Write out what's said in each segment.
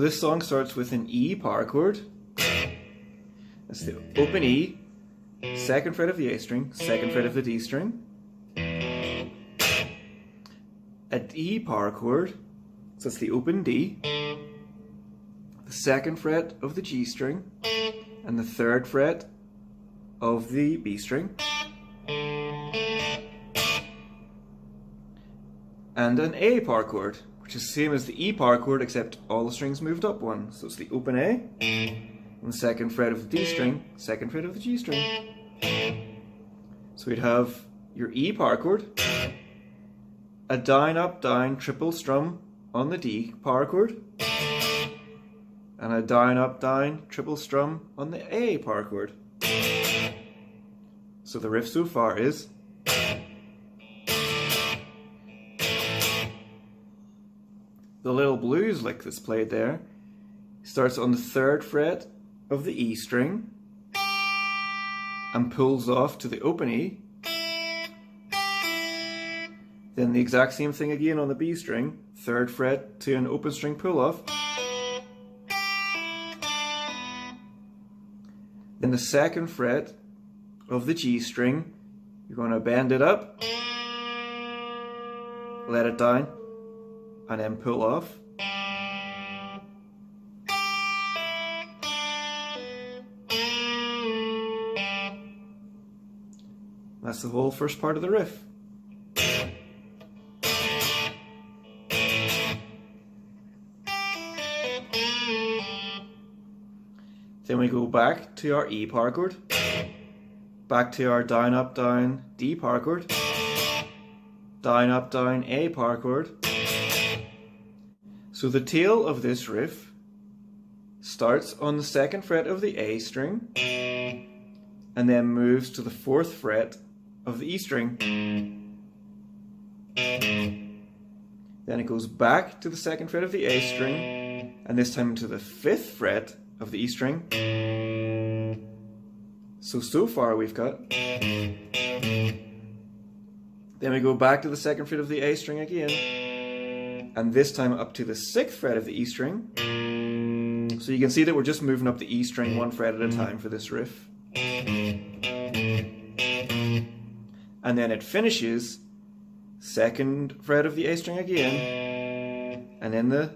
So this song starts with an E power chord. That's the open E, second fret of the A string, second fret of the D string. A D power chord, so it's the open D, the second fret of the G string, and the third fret of the B string. And an A power chord, which is the same as the E power chord except all the strings moved up one. So it's the open A, and the second fret of the D string, second fret of the G string. So we'd have your E power chord, a down up down triple strum on the D power chord, and a down up down triple strum on the A power chord. So the riff so far is the little blues lick that's played there starts on the third fret of the E string and pulls off to the open E. Then the exact same thing again on the B string, third fret to an open string pull off. Then the second fret of the G string, you're going to bend it up, let it down, and then pull off. That's the whole first part of the riff. Then we go back to our E power chord, back to our down up down D power chord, down up down A power chord. So the tail of this riff starts on the second fret of the A string and then moves to the fourth fret of the E string. Then it goes back to the second fret of the A string and this time to the fifth fret of the E string. So far we've got. Then we go back to the second fret of the A string again, and this time up to the sixth fret of the E string. So you can see that we're just moving up the E string one fret at a time for this riff. And then it finishes second fret of the A string again, and then the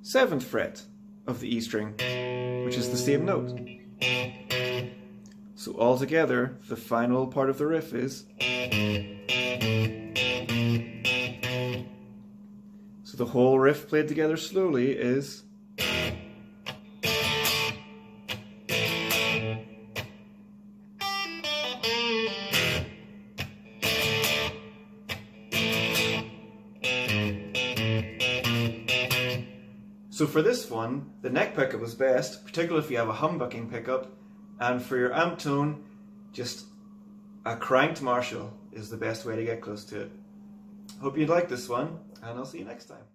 seventh fret of the E string, which is the same note. So altogether, the final part of the riff is. So the whole riff played together slowly is. So for this one, the neck pickup was best, particularly if you have a humbucking pickup, and for your amp tone, just a cranked Marshall is the best way to get close to it. Hope you liked this one, and I'll see you next time.